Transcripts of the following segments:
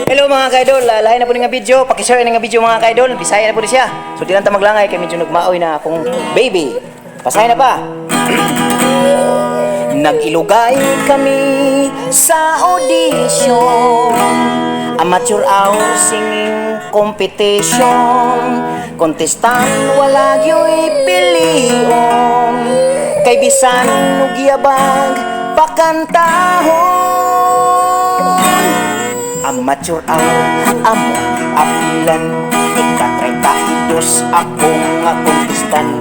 Hello mga kaidol, lahi na po nga video, pakishare nga video mga kaidol, Bisaya na po siya. So di lang ta maglangay kay medyo nagmaoy na akong baby. Pasay na pa. Nag-ilugay kami sa audition, amateur hour singing competition. Contestant wala gyo'y pilion, kay bisan ug yabag pakantahon. Amateur hour among apilan, ika-32 akong nga contestant.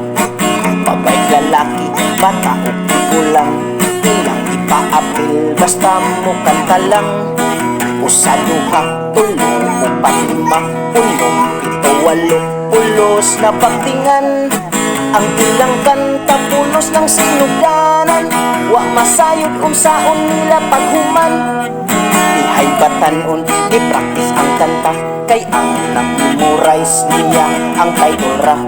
Babay lalaki, bata o pulang, ilang ipaapil basta mo kanta lang. Usa, duha, tulo, upat, lima, unom, pito, walo, pulos na pagtingan. Ang ilang kanta pulos ng sinugdanan, wa masayod unsaon nila paghuman. Dihay batanon, di practice ang kanta, kay ang nag-memorize niya ang title ra.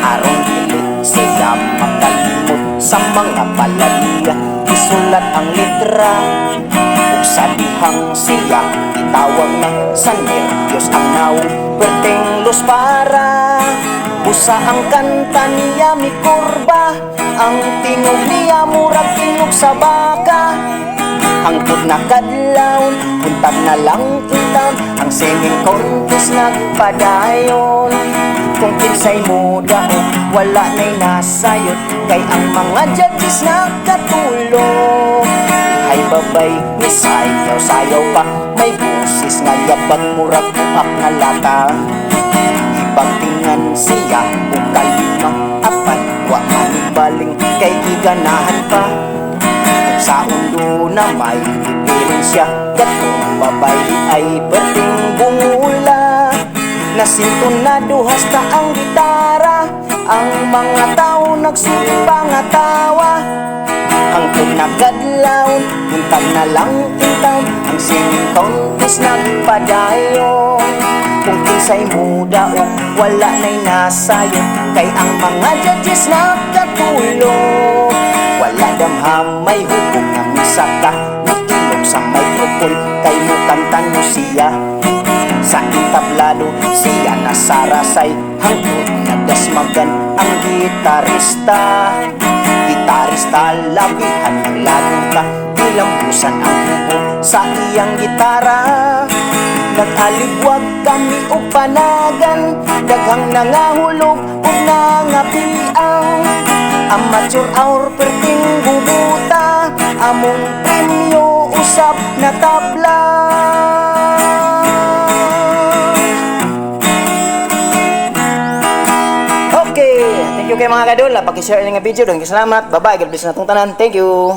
Aron dili siya makalimot sa mga palalya, isulat ang litra. Ug sa dihang siya itawag na sa nervyos ang naw, perteng los para. Busa ang kanta niya mi kurba, ang tingog niya murag tingog sa baka. Hangtod na kadlawon, buntag na lang intaon, ang singing contest nagpadayon. Kung kinsay muda o wala na'y nasayot, kay ang mga judges nakatulong. Hay babay, ni sayaw-sayaw pa, may busis nga yabag murag buak na lata. Ibagtingan siya o kalima, apat, wa manibaling, kay giganahan pa. Sa ulo na may diferensya, gatong babay ay berting bumula. Nasintonado hasta ang gitara, ang mga tao nagsumpa nga tawa. Hangtod na kadlawon, buntag na lang intaon, ang singing contest nagpadayon. Kung kinsay muda o wala na'y nasayot, kay ang mga judges nakatulong. Wala damham may hukong nga misaka, niilog sa microphone, kay mukantan mo siya. Sa entablado siya nasarasay, hangtod nagdasmagan ang gitarista. Gitarista labihan ng lagong ilambusan ang hubog sa iyang gitara. Nag-aligwag kami o panagan, daghang nangahulog o nangapiang. Amateur hour perting bubuta, among premyo usap na tabla. Okay, thank you kay mga kadol, pakishare nga video, daghang salamat. Bye bye, God bless na tong tanan. Thank you.